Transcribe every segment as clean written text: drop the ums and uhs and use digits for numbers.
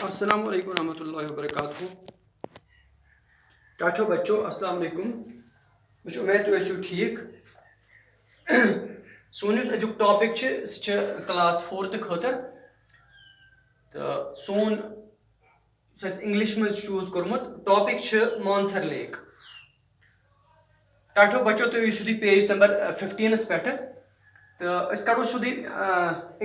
अस्सलाम वालेकुम रहमतुल्लाहि व बरकातहू। टाठो बच्चों अस्सलाम वालेकुम। मुझे उम्मीद तुम ٲسِو ठीक। सोन युस अजुक टॉपिक क्लास 4th खतर तो सोन इंग्लिश में चूज कोर्मुत टॉपिक मानसर लेक। टाठो बच्चों तुम ٲسِو पेज नंबर 15 पे तो कड़ो सोदी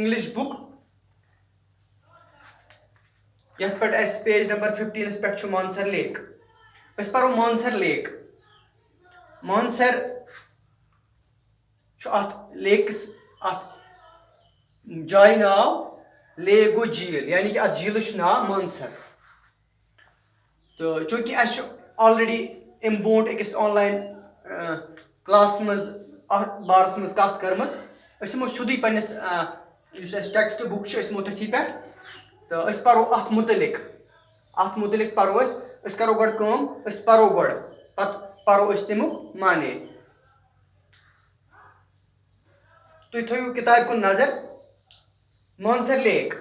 इंग्लिश बुक ये पेज नंबर 15 पे मानसर लेक। परो मानसर लेक। मानसर लेक्स जाय नाव लेक गो झील यानी कि झील नाव मानसर। तो चूंकि ऑलरेडी अम बो अकिस ऑनलाइन क्लास मज बारस मज कत कर्म सोदी पन्निस टेक्स्ट बुक तथी पे तो परो अत मुतलिक परो करो गो परो गो पत परो तमुक माने। तुम थो किताब कुन नजर। Mansar lake.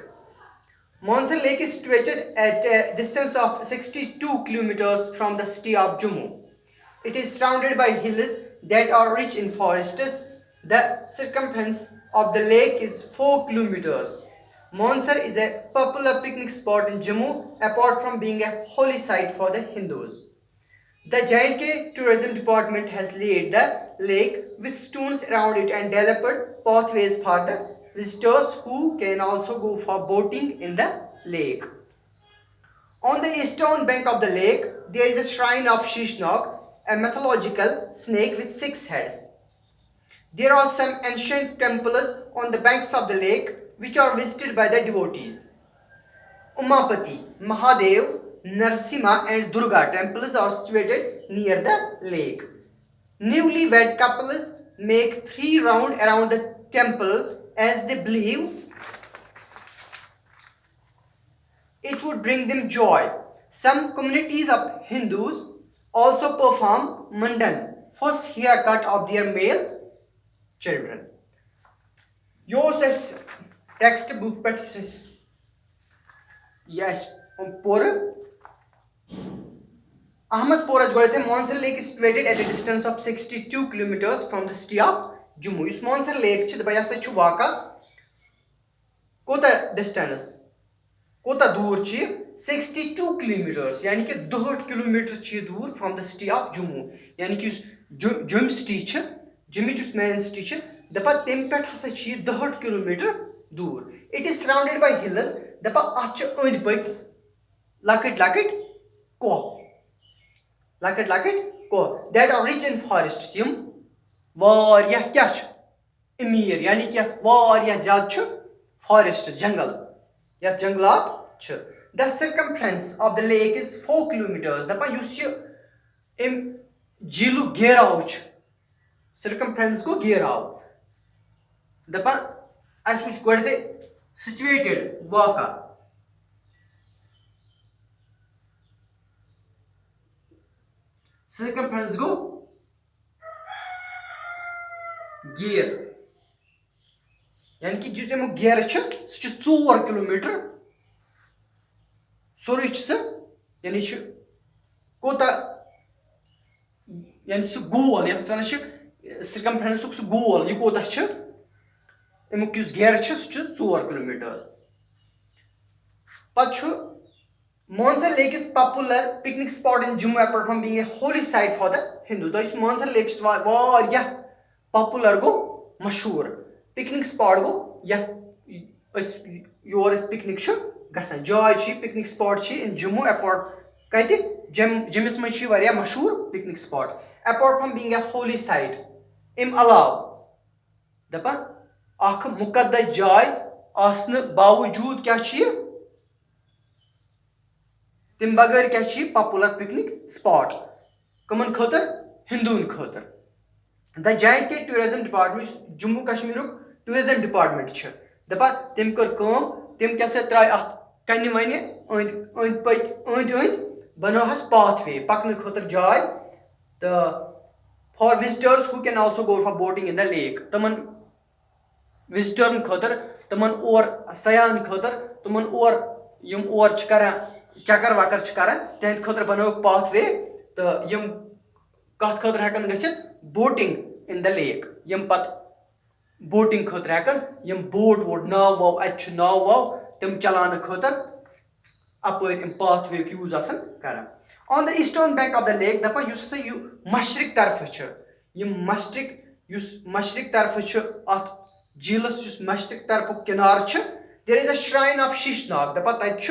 Mansar Lake is situated at a distance of 62 kilometers from the city of Jammu. It is surrounded by hills that are rich in forests. The circumference of the lake is 4 kilometers. Mansar is a popular picnic spot in Jammu apart from being a holy site for the Hindus. The J&K Tourism Department has laid the lake with stones around it and developed pathways for the visitors who can also go for boating in the lake. On the eastern bank of the lake, there is a shrine of Shishnag, a mythological snake with 6 heads. There are some ancient temples on the banks of the lake which are visited by the devotees. Umapati, Mahadev, Narsimha and Durga temples are situated near the lake. Newly wed couples make 3 rounds around the temple as they believe it would bring them joy. Some communities of Hindus also perform mundan, first haircut of their male children. Yours textbook but yes Pura. Ahmedpura Mansar Lake is situated at a distance of 62 kilometers from the city of Jammu. This Mansar Lake is waka kota distance कोता दूर 62 kilometres यानी कि 62 kilometre दूर from the city of Jammu यानी कि जम city Jammu main city दपा तम पे 62 किलोमीटर दूर। It is surrounded by hills दपा अत अंद पक लकट लकट कोह that are rich in forest यम वारिया क्या अमीर यानी कि वारिया ज्यादा फॉरेस्ट जंगल या जंगलात। The circumference of the lake is 4 kilometers. दपा use ये झीलु घेराव circumference को घेराव दपा अस वुच गोडे situated वाका circumference को घेर यानी कि जिस अमुक घेर सह 4 किलोमीटर सोरे यानी कोता यानी सह गोल ये सर्कमफ्रेंस सह गोल यह कोता अमुक घेर सह 4 kilometre. Pu Mansar Lake is popular picnic spot in Jammu apart from being a holy site for the Hindus. तो इस Mansar Lake वारिया popular गो मशहूर पिकनिक स्पॉट गो योर पिकनिक गसान जाय picnic spot in Jammu apart कत जम्मिस मज मशहूर picnic spot apart from being a holy site अम अलाव दपा मुकद्दस जाय आसने बावजूद क्या तम बगैर क्या पॉपुलर पिकनिक स्पॉट कमन खतर हिंदून खतर। The J&K tourism department Jammu Kashmir tourism department दपा तम कर तम क्या त्राय अत कन वन अंद बनोहस पाथवे पकने खतर जाय तो for visitors who can also go for boating in the lake तमन विजिटरन खतर तमन और सयाहन खतर तमन और यम और चक्कर वक्कर तहद खतर बनो पाथ वे तो यम कत खतर हेकन गसित बोटिंग इन द लेक यम पत बोटिंग खतर हेकन यम बोट वोट नाव वाव अत नाव वाव तम चलान खतर अपर पाथ वे यूज आसन कर on the eastern bank of the lake दपान युस हसा यु मशरिक तरफ छ यम मशरिक तरफ अत झीलस युस मशरिक तरफ किनार छ there is a shrine of Sheshnag दपा तत छ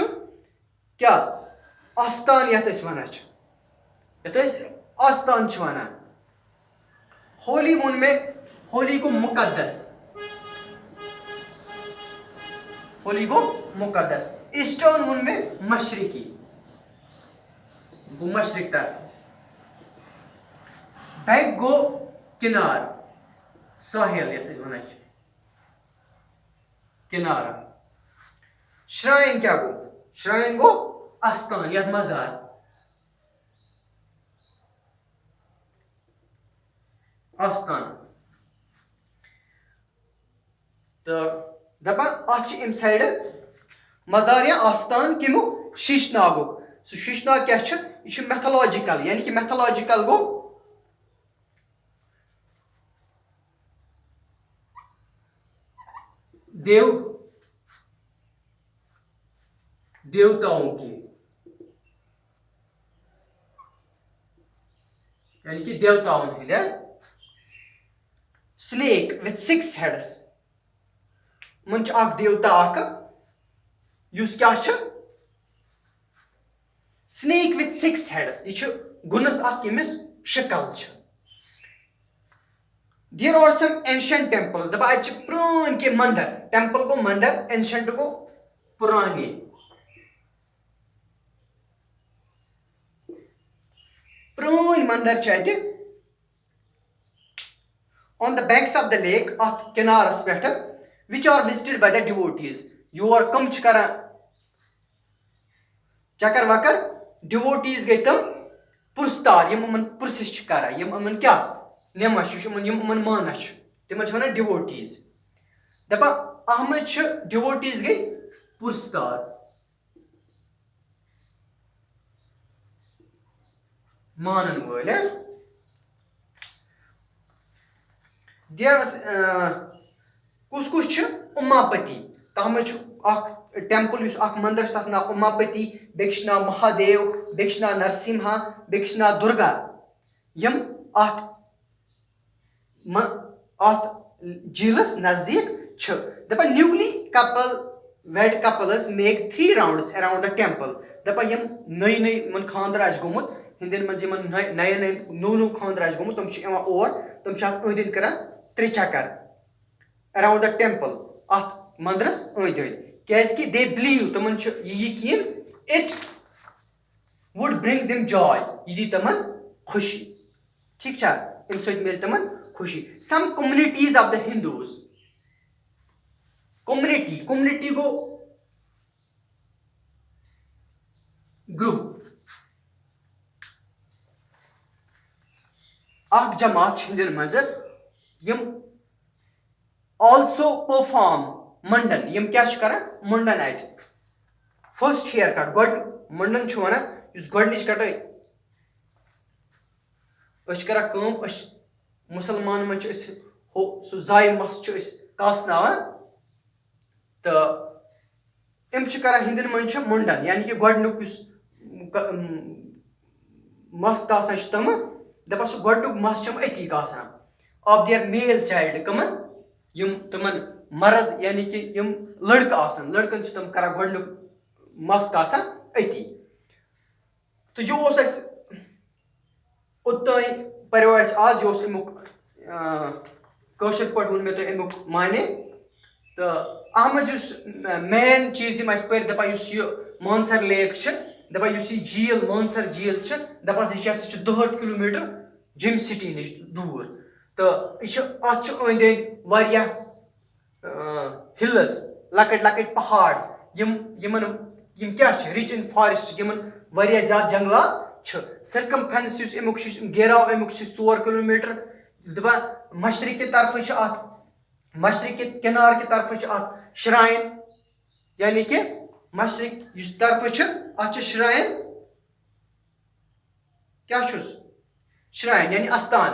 क्या आस्थान यत अस वनान छ यत अस आस्थान छ वनान होली वोन में होली को मुकद्दस ईस्टर्न वोन में मशरिकी गो मशरिक तरफ बैंक गो किनार साहिल यत अस वनान छ किनारा श्राइन क्या गो श्राइन गो आस्थान यत मजार आस्थान तो दपान अत अम साइड मजार या आस्थान कमुक शीशनागुक सह शीशनाग क्या यह मैथोलॉजिकल यानी कि मैथोलॉजिकल गो देवताओं की यानी कि देवताओं हंद स्नेक विथ 6 हेड्स मन देवता युस क्या स्नेक विथ 6 हेड्स यह गुनस यमिस शक्ल there are some ancient temples दपा अत प्रान के मंदिर टेम्पल गो मंदिर एंशिएंट गो पुराने प्रान मंदिर अत on the banks of the lake अत किनारस पे which are visited by the devotees योर कम चक्कर वक्कर डिवोटीज गई तम पुरस्तार यम पुरसिश करान यम क्या नेमस यम माना तिम वन डिवोटीज दपा अहमद डिवोटीज गई पुरस्तार मानन वल कुछ उमापति तथ टेम्पल मंदिर तथ नाव उमापति बेस नाव महादेव बेस नाव नरसिम्हा बेस नाव दुर्गा यम अत झीलस नजदीक दपा newly wed couples make 3 rounds around the temple दपा यम नई मन खानदर गोमुत हिंदन मन नए नो खानदर गोमुत तम और तम अंद कर 3 चक्कर अराउंड द टेम्पल अत मंदिरस अंद क्या दे बिलीव तमन यकीन it would bring them Joy यह दी तमन खुशी ठीक अम सत मिल तमन खुशी some communities of the Hindus community गो ग्रुप जमात हिंदन मज यम also perform मुंडन यम क्या कर मुंडन अत फर्स्ट हेयर कट गो मुंडन वन गोडनिच कट कर मुसलमान मन सह जाय मस कासना तो इम कर हिंदन मन मुंडन यानी कि गोडनुक मस कासान तम दपा सह गोडनुक मस अति कासान ऑफ देयर मेल चाइल्ड कमन तमन मर्द यानी कि लड़कन तम कर गोडनुक मस कासान अति तो यह ओत पर्यो आज यह अमुक कशर पे वो मे तो अमुक माने तो अह मज मेन चीज पे दपा मानसर लेक दपा झील मानसर झील दपा 62 किलोमीटर जिम सिटी नश दूर तो यह अंद हिल्स लकट लकट पहाड़ क्या रिच इन फॉरेस्ट ज्यादा जंगलात सर्कमफेरेंस अमुक घेराव अमुक 4 किलोमीटर दपा मशरक की तरफ मशरक किनार की तरफ श्राइन यानी कि मशरिक युस तरफ छ अच श्राइन क्या छुस श्राइन यानी आस्थान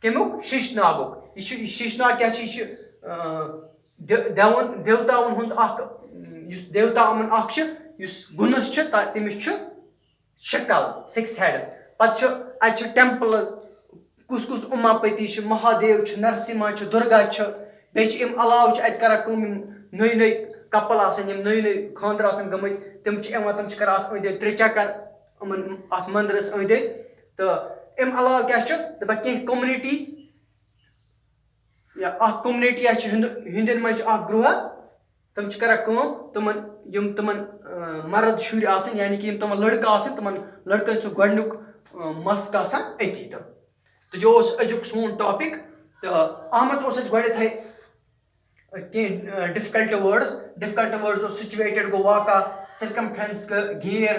कमुक शीशनागुक यह शीशनाग क्या देवतावन हुंद देवता गुनस तमिस शक्ल 6 हेड्स पे अत टेम्पल्स कुस कुस उमापति महादेव नरसिम्हा दुर्गा बे अलाव अत नई नई कपल नई नई खानदर गमत तम तम कर अंद 3 चक्कर अत मंदिरस अंद तो अम अलाव क्या कह कम्युनिटी या कम्युनिटी हिंदन मज ग्रुह तम कर तमन मर्द शुर यानी कि तम लड़का तमन लड़कन सह गोडनुक मस्क अती तो यह अजुक सोन टॉपिक तो अहमद गोथे कह डिफिकल्ट वर्ड्स सिचुएटेड गो वाका सर्कमफ्रेंस घेर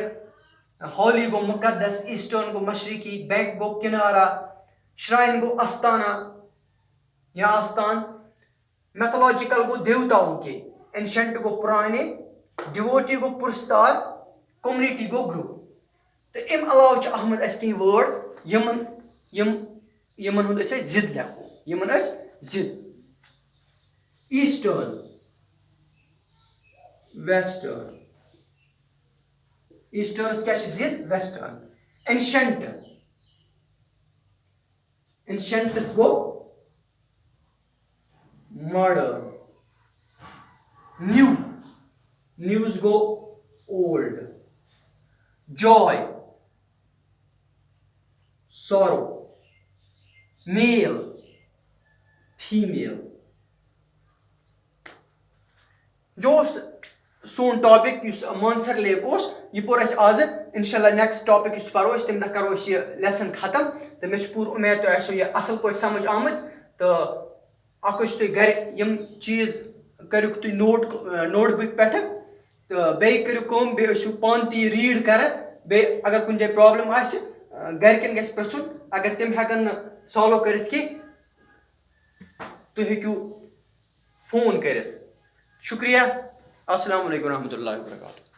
होली गो मुकद्दस ईस्टर्न गो मशरकी बैंक गो किनारा श्राइन गो आस्थाना या आस्थान मैथोलॉजिकल गो देवताओं के एंशंट गो पुराने डिवोटी गो पुरस्तार कम्युनिटी गो ग्रुप तो अम अलाव अहमद कह वर्ड यमन जिद लेखो यमन जिद ईस्टर्न वेस्टर्न ईस्टर्न क्या जिद वेस्टर्न एंशंट गो मॉडर्न न्यूज गो old joy sorrow male female जो सोन टॉपिक मानसर लेक यह पोर आज इंशाल्लाह नेक्स्ट टॉपिक पो तम करो यह लेसन खत्म तो मे पूर उम्मीद तुम यह असल पे समझ आम तो तुम घर यम चीज करू तुम नोटबुक पे तो बे करू बे पान ती रीड कर बे अगर कुछ जाए प्रॉब्लम आ गरकन गस पृछुन अगर तम हेकन सॉल्व कर तुम हेकू फोन कर शुक्रिया अस्सलाम वालेकुम रहमतुल्लाहि व बरकातहू।